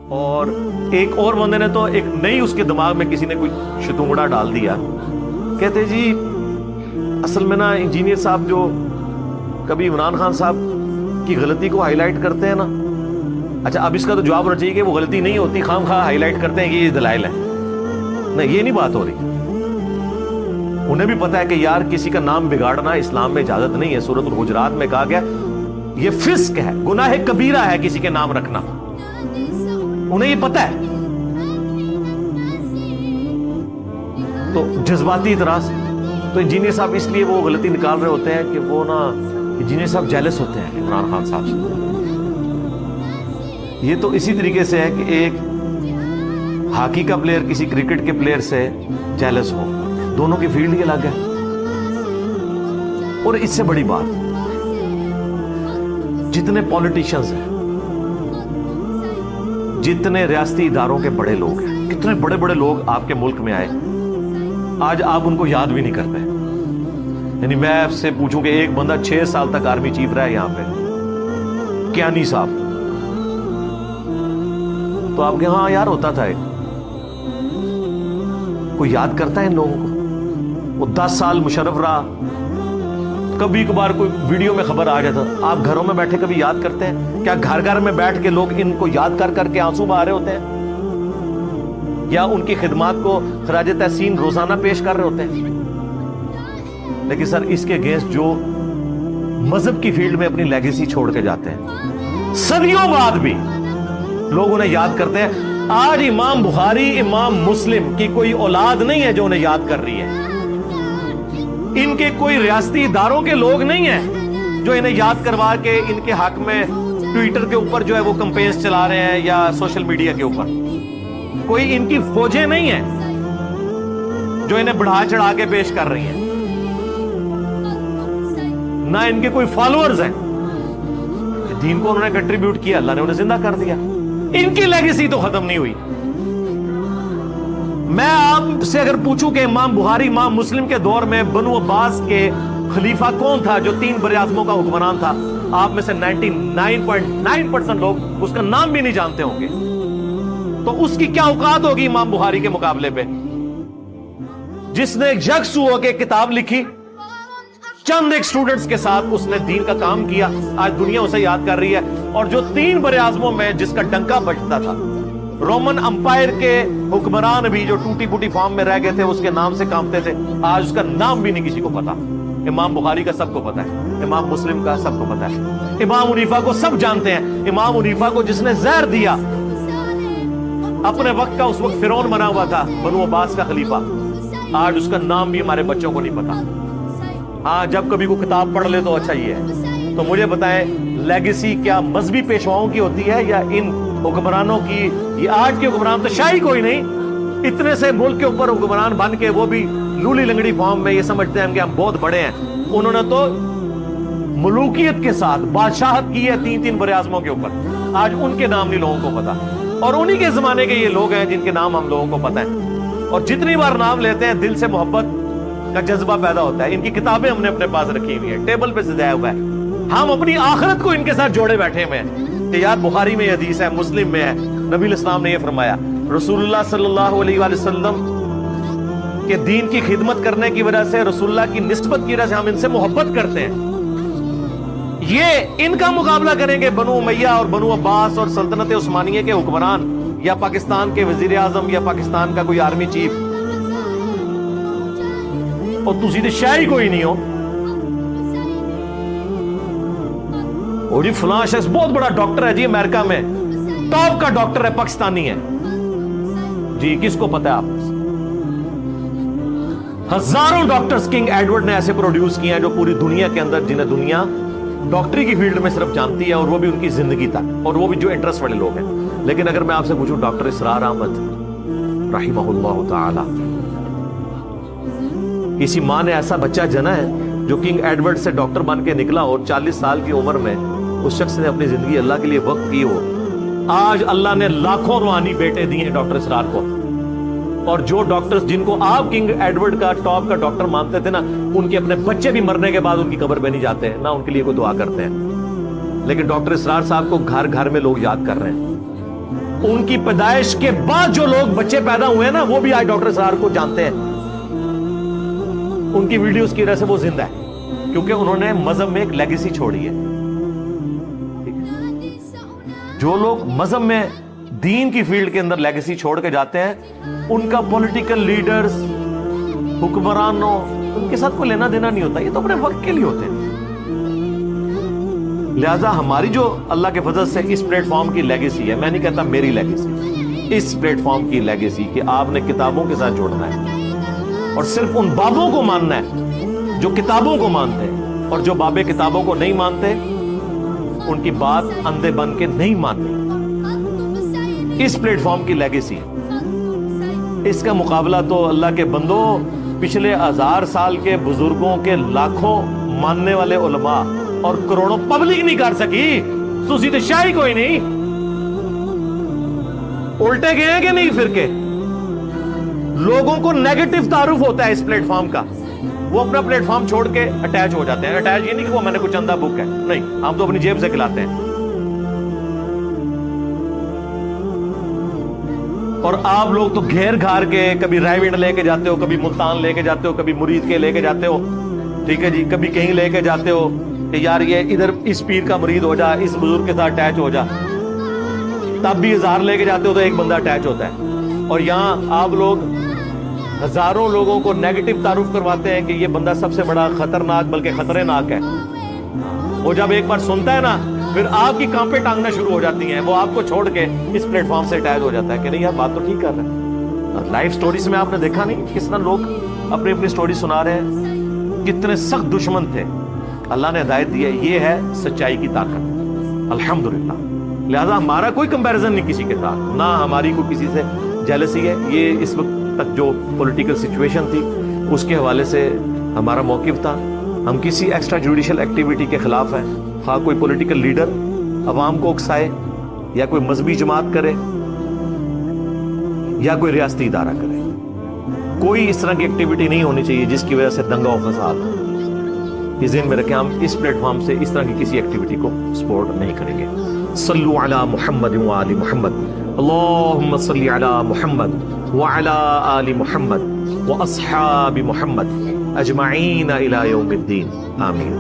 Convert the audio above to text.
اور ایک اور بندے نے تو ایک نئی اس کے دماغ میں کسی نے کوئی شتونگڑا ڈال دیا، کہتے جی اصل میں نا انجینئر صاحب جو کبھی عمران خان صاحب کی غلطی کو ہائی لائٹ کرتے ہیں نا، اچھا اب اس کا تو جواب ہونا چاہیے کہ وہ غلطی نہیں ہوتی، خام خواہ ہائی لائٹ کرتے ہیں کہ یہ دلائل ہے. نہیں، یہ نہیں بات ہو رہی. انہیں بھی پتا ہے کہ یار کسی کا نام بگاڑنا اسلام میں اجازت نہیں ہے. سورۃ الحجرات میں کہا گیا یہ فسق ہے، گناہ کبیرہ ہے کسی کے نام رکھنا. انہیں یہ پتا ہے. تو جذباتی اعتراض. تو انجینئر صاحب اس لیے وہ غلطی نکال رہے ہوتے ہیں کہ وہ نا انجینئر صاحب جیلس ہوتے ہیں عمران خان صاحب سے. یہ تو اسی طریقے سے ہے کہ ایک ہاکی کا پلیئر کسی کرکٹ کے پلیئر سے جیلس ہو، دونوں کی فیلڈ ہی الگ ہے. اور اس سے بڑی بات، جتنے پولیٹیشنز ہیں، جتنے ریاستی اداروں کے بڑے لوگ ہیں، کتنے بڑے بڑے لوگ آپ کے ملک میں آئے، آج آپ ان کو یاد بھی نہیں کرتے. یعنی میں آپ سے پوچھوں کہ ایک بندہ 6 سال تک آرمی چیف رہا ہے یہاں پہ، کیانی صاحب، تو آپ کے ہاں یار ہوتا تھا، کوئی یاد کرتا ہے ان لوگوں کو؟ وہ 10 سال مشرف رہا، کبھی کبھار کوئی ویڈیو میں خبر آ جاتا. آپ گھروں میں بیٹھے کبھی یاد کرتے ہیں؟ کیا گھر گھر میں بیٹھ کے لوگ ان کو یاد کر کر کے آنسو بہا رہے ہوتے ہیں؟ یا ان کی خدمات کو خراج تحسین روزانہ پیش کر رہے ہوتے ہیں؟ لیکن سر اس کے اگینسٹ جو مذہب کی فیلڈ میں اپنی لیگیسی چھوڑ کے جاتے ہیں، صدیوں بعد بھی لوگ انہیں یاد کرتے ہیں. آج امام بخاری، امام مسلم کی کوئی اولاد نہیں ہے جو انہیں یاد کر رہی ہے. ان کے کوئی ریاستی اداروں کے لوگ نہیں ہیں جو انہیں یاد کروا کے ان کے حق میں ٹویٹر کے اوپر جو ہے وہ کمپینز چلا رہے ہیں یا سوشل میڈیا کے اوپر. کوئی ان کی فوجیں نہیں ہیں جو انہیں بڑھا چڑھا کے پیش کر رہی ہیں. نہ ان کے کوئی فالوورز ہیں. دین کو انہوں نے کنٹریبیوٹ کیا، اللہ نے انہیں زندہ کر دیا. ان کی لیگیسی تو ختم نہیں ہوئی. میں آپ سے اگر پوچھوں کہ امام بخاری، امام مسلم کے دور میں بنو عباس کے خلیفہ کون تھا جو 3 براعظموں کا حکمران تھا، آپ میں سے 99.9% لوگ اس کا نام بھی نہیں جانتے ہوں گے. تو اس کی کیا اوقات ہوگی امام بخاری کے مقابلے پہ، جس نے یکسو ہو کے کتاب لکھی، چند ایک سٹوڈنٹس کے ساتھ اس نے دین کا کام کیا، آج دنیا اسے یاد کر رہی ہے. اور جو 3 براعظموں میں جس کا ڈنکا بجتا تھا، رومن امپائر کے حکمران بھی جو ٹوٹی پوٹی فارم میں رہ گئے تھے اس کے نام سے کامتے تھے، آج اس کا نام بھی نہیں کسی کو پتا. امام بخاری کا سب کو پتا ہے، امام مسلم کا سب کو پتا ہے، امام حنیفہ کو سب جانتے ہیں. امام حنیفہ کو جس نے زہر دیا، اپنے وقت کا اس وقت فرعون بنا ہوا تھا، بنو عباس کا خلیفہ، آج اس کا نام بھی ہمارے بچوں کو نہیں پتا. ہاں جب کبھی کوئی کتاب پڑھ لے تو اچھا ہی ہے. تو مجھے بتائیں لیگیسی کیا مذہبی پیشواؤں کی ہوتی ہے یا ان حکمرانوں کی؟ یہ آج کے حکمران تو شاہی کوئی نہیں، اتنے سے ملک کے اوپر حکمران بن کے وہ بھی لولی لنگڑی فارم میں یہ سمجھتے ہیں کہ ہم بہت بڑے ہیں. انہوں نے تو ملوکیت کے ساتھ بادشاہت کی ہے 3 براعظموں کے اوپر، آج ان کے نام نہیں لوگوں کو پتا. اور انہی کے زمانے کے یہ لوگ ہیں جن کے نام ہم لوگوں کو پتا ہیں. اور جتنی بار نام لیتے ہیں دل سے محبت کا جذبہ پیدا ہوتا ہے. ان کی کتابیں ہم نے اپنے پاس رکھی ہوئی ہیں، ٹیبل پہ سجایا ہوا ہے. ہم اپنی آخرت کو ان کے ساتھ جوڑے بیٹھے ہوئے ہیں کہ یار بخاری میں یہ حدیث ہے، مسلم میں ہے، نبی الاسلام نے یہ فرمایا، رسول اللہ صلی اللہ علیہ وآلہ وسلم کے دین کی خدمت کرنے کی وجہ سے، رسول اللہ کی نسبت کی وجہ سے ہم ان سے محبت کرتے ہیں. یہ ان کا مقابلہ کریں گے بنو امیہ اور بنو عباس اور سلطنت عثمانیہ کے حکمران، یا پاکستان کے وزیر اعظم، یا پاکستان کا کوئی آرمی چیف. اور تسی تے شاہی کوئی نہیں ہو. وہ جی فلاں شخص بہت بڑا ڈاکٹر ہے جی امریکہ میں، ٹاپ کا ڈاکٹر ہے، پاکستانی ہے جی، کس کو پتا ہے؟ آپ ہزاروں ڈاکٹرز کنگ ایڈورڈ نے ایسے پروڈیوس کیے ہیں جو پوری دنیا کے اندر، جنہیں دنیا ڈاکٹری کی فیلڈ میں صرف جانتی ہے، اور وہ بھی ان کی زندگی تک، اور وہ بھی جو انٹرسٹ والے لوگ ہیں. لیکن اگر میں آپ سے پوچھوں ڈاکٹر اسرار احمد رحمہ اللہ تعالی، کسی ماں نے ایسا بچہ جنا ہے جو کنگ ایڈورڈ سے ڈاکٹر بن کے نکلا اور 40 سال کی عمر میں اس شخص نے اپنی زندگی اللہ کے لیے وقف کی ہو. آج اللہ نے لاکھوں روحانی بیٹے دیے ہیں ڈاکٹر اسرار کو. اور جو ڈاکٹرز جن کو آپ کنگ ایڈورڈ کا ٹاپ کا ڈاکٹر مانتے تھے نا، ان کے اپنے بچے بھی مرنے کے بعد ان کی قبر پہ نہیں جاتے ہیں، نہ ان کے لیے کوئی دعا کرتے ہیں. لیکن ڈاکٹر اسرار صاحب کو گھر گھر میں لوگ یاد کر رہے ہیں. ان کی پیدائش کے بعد جو لوگ بچے پیدا ہوئے ہیں نا وہ بھی آج ڈاکٹر اسرار کو جانتے ہیں. ان کی ویڈیوز کی وجہ سے وہ زندہ ہے کیونکہ انہوں نے مذہب میں ایک لیگیسی چھوڑی ہے. جو لوگ مذہب میں دین کی فیلڈ کے اندر لیگیسی چھوڑ کے جاتے ہیں ان کا پولیٹیکل لیڈرز حکمرانوں ان کے ساتھ کوئی لینا دینا نہیں ہوتا. یہ تو اپنے وقت کے لیے ہوتے ہیں. لہذا ہماری جو اللہ کے فضل سے اس پلیٹ فارم کی لیگیسی ہے, میں نہیں کہتا میری لیگیسی, اس پلیٹ فارم کی لیگیسی کہ آپ نے کتابوں کے ساتھ جوڑنا ہے اور صرف ان بابوں کو ماننا ہے جو کتابوں کو مانتے ہیں, اور جو بابے کتابوں کو نہیں مانتے ان کی بات اندھے بن کے نہیں ماننی. اس پلیٹ فارم کی لیگیسی ہے. اس کا مقابلہ تو اللہ کے بندوں پچھلے 1000 سال کے بزرگوں کے لاکھوں ماننے والے علماء اور کروڑوں پبلک نہیں کر سکی. سوسی تو شاہی کوئی نہیں. الٹے گئے ہیں کہ نہیں فرقے. لوگوں کو نیگیٹو تعارف ہوتا ہے اس پلیٹ فارم کا, وہ اپنا پلیٹ فارم چھوڑ کے اٹیچ ہو جاتے ہیں. اٹیچ یہ نہیں کہ وہ میں نے کچھ چندہ بک ہے, نہیں, ہم تو اپنی جیب سے کھلاتے ہیں. اور آپ لوگ تو گھیر گھار کے کبھی رائیوڈ لے کے جاتے ہو, کبھی ملتان لے کے جاتے ہو, کبھی مرید کے لے کے جاتے ہو, ٹھیک ہے جی, کبھی کہیں لے کے جاتے ہو کہ یار یہ ادھر اس پیر کا مرید ہو جا, اس بزرگ کے ساتھ اٹیچ ہو جا. تب بھی 1000 لے کے جاتے ہو تو ایک بندہ اٹیچ ہوتا ہے. اور یہاں آپ لوگ ہزاروں لوگوں کو نیگیٹو تعارف کرواتے ہیں کہ یہ بندہ سب سے بڑا خطرناک بلکہ خطرناک ہے. وہ جب ایک بار سنتا ہے نا پھر آپ کی کانپیں ٹانگنا شروع ہو جاتی ہیں. وہ آپ کو چھوڑ کے اس پلیٹ فارم سے اٹیچ ہو جاتا ہے کہ نہیں یار بات تو ٹھیک کر رہے ہیں. لائف سٹوریز میں آپ نے دیکھا نہیں کس طرح لوگ اپنی اپنی سٹوری سنا رہے ہیں. کتنے سخت دشمن تھے, اللہ نے ہدایت دی ہے. یہ ہے سچائی کی طاقت الحمدللہ. لہذا ہمارا کوئی کمپیریزن نہیں کسی کے ساتھ, نہ ہماری کوئی کسی سے جیلسی ہے. یہ اس وقت تک جو پولیٹیکل سچویشن تھی اس کے حوالے سے ہمارا موقف تھا. ہم کسی ایکسٹرا جوڈیشل ایکٹیویٹی کے خلاف ہیں, خواہ کوئی پولیٹیکل لیڈر عوام کو اکسائے یا کوئی مذہبی جماعت کرے یا کوئی ریاستی ادارہ کرے. کوئی اس طرح کی ایکٹیویٹی نہیں ہونی چاہیے جس کی وجہ سے دنگا و فساد ہو. یہ ذہن میں رکھیں, ہم اس پلیٹ فارم سے اس طرح کی کسی ایکٹیویٹی کو سپورٹ نہیں کریں گے. صلو علی محمد و آل محمد, اللہم صلی علی محمد وعلی آل محمد واصحاب محمد اجمعین الی یوم الدین, آمین.